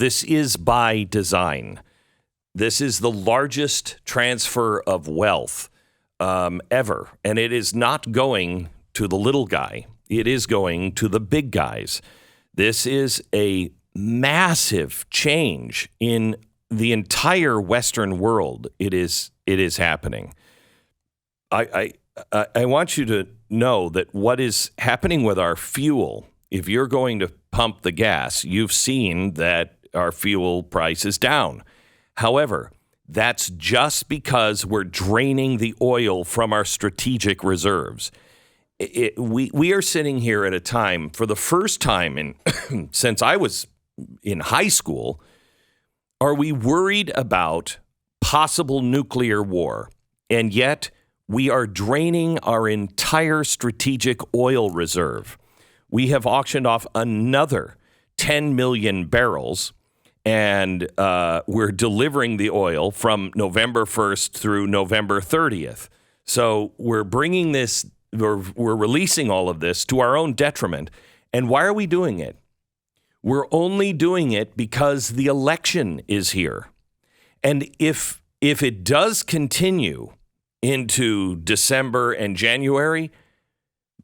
This is by design. This is the largest transfer of wealth ever. And it is not going to the little guy. It is going to the big guys. This is a massive change in the entire Western world. It is happening. I want you to know that what is happening with our fuel, if you're going to pump the gas, you've seen that our fuel price is down. However, that's just because we're draining the oil from our strategic reserves. We are sitting here at a time, for the first time since I was in high school, are we worried about possible nuclear war? And yet we are draining our entire strategic oil reserve. We have auctioned off another 10 million barrels, and we're delivering the oil from November 1st through November 30th. So we're bringing this, we're releasing all of this to our own detriment. And why are we doing it? We're only doing it because the election is here. And if it does continue into December and January,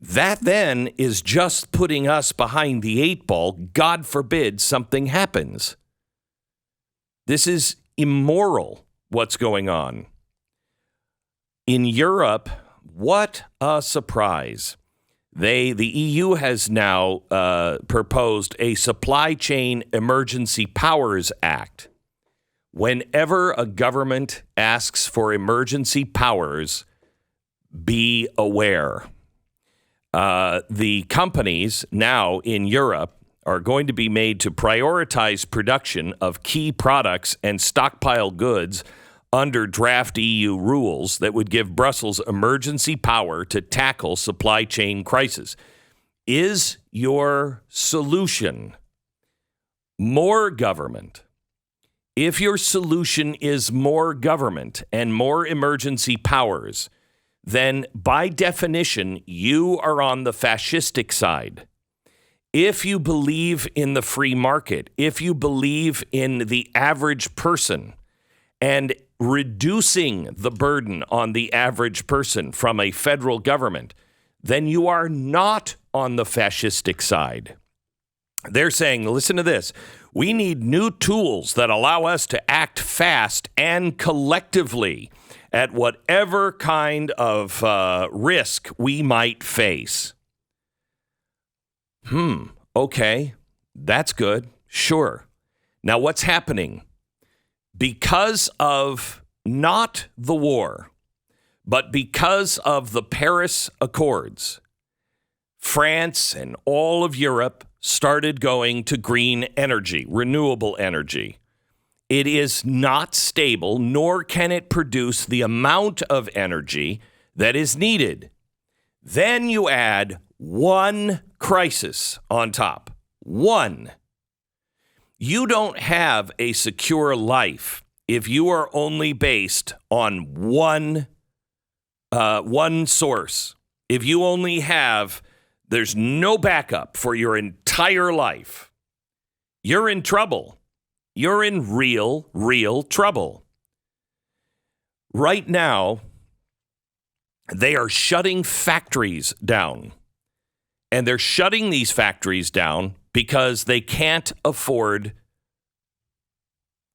that then is just putting us behind the eight ball. God forbid something happens. This is immoral, what's going on. In Europe, what a surprise. The EU has now proposed a Supply Chain Emergency Powers Act. Whenever a government asks for emergency powers, be aware. The companies now in Europe are going to be made to prioritize production of key products and stockpile goods under draft EU rules that would give Brussels emergency power to tackle supply chain crisis. Is your solution more government? If your solution is more government and more emergency powers, then by definition, you are on the fascistic side. If you believe in the free market, if you believe in the average person and reducing the burden on the average person from a federal government, then you are not on the fascistic side. They're saying, listen to this, we need new tools that allow us to act fast and collectively at whatever kind of risk we might face. Okay, that's good. Sure. Now what's happening? Because of not the war, but because of the Paris Accords, France and all of Europe started going to green energy, renewable energy. It is not stable, nor can it produce the amount of energy that is needed. Then you add one crisis on top. One. You don't have a secure life if you are only based on one source. If you only have, there's no backup for your entire life. You're in trouble. You're in real trouble. Right now, they are shutting factories down. And they're shutting these factories down because they can't afford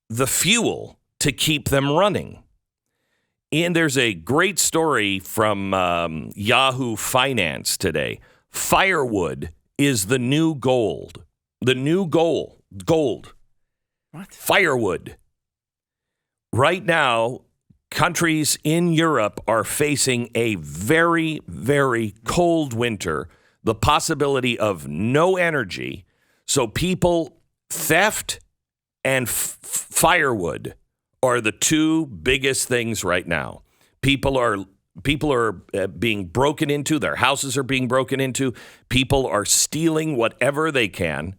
the fuel to keep them running. And there's a great story from Yahoo Finance today. Firewood is the new gold. The new gold. What? Firewood. Right now, countries in Europe are facing a very, very cold winter, the possibility of no energy. So theft and firewood are the two biggest things right now. People are being broken into. Their houses are being broken into. People are stealing whatever they can.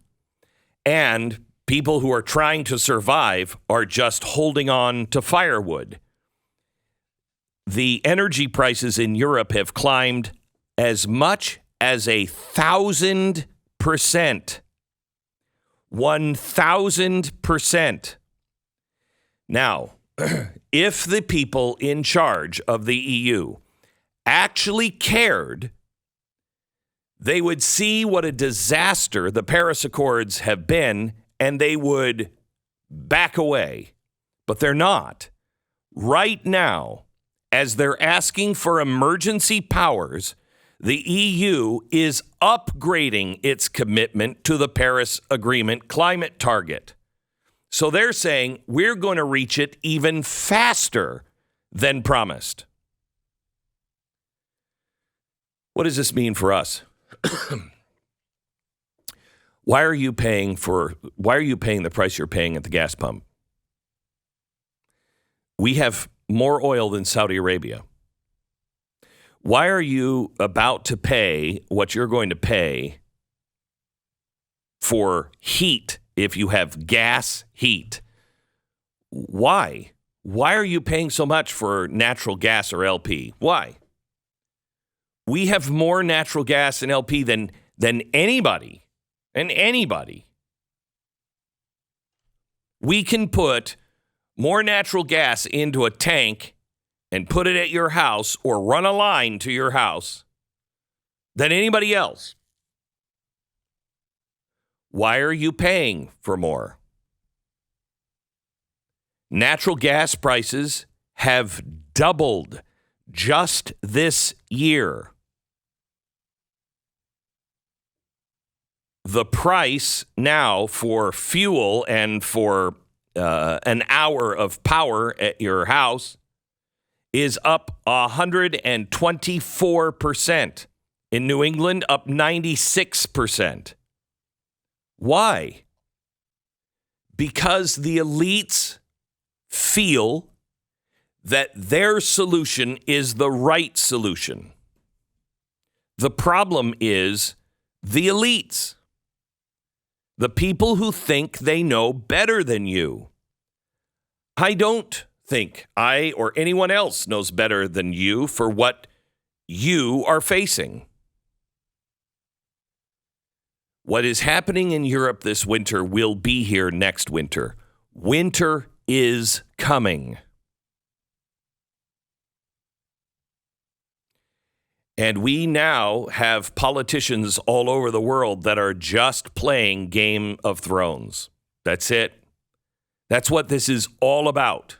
And people who are trying to survive are just holding on to firewood. The energy prices in Europe have climbed as much as 1,000%. 1,000%. Now, if the people in charge of the EU actually cared, they would see what a disaster the Paris Accords have been, and they would back away. But they're not. Right now, as they're asking for emergency powers, the EU is upgrading its commitment to the Paris Agreement climate target. So they're saying we're going to reach it even faster than promised. What does this mean for us? Why are you paying the price you're paying at the gas pump? We have more oil than Saudi Arabia. Why are you about to pay what you're going to pay for heat if you have gas heat? Why? Why are you paying so much for natural gas or LP? Why? We have more natural gas and LP than anybody. And anybody. We can put more natural gas into a tank and put it at your house or run a line to your house than anybody else. Why are you paying for more? Natural gas prices have doubled just this year. The price now for fuel and for an hour of power at your house is up 124%. In New England, up 96%. Why? Because the elites feel that their solution is the right solution. The problem is the elites. The people who think they know better than you. I don't think I or anyone else knows better than you for what you are facing. What is happening in Europe this winter will be here next winter. Winter is coming. And we now have politicians all over the world that are just playing Game of Thrones. That's it. That's what this is all about.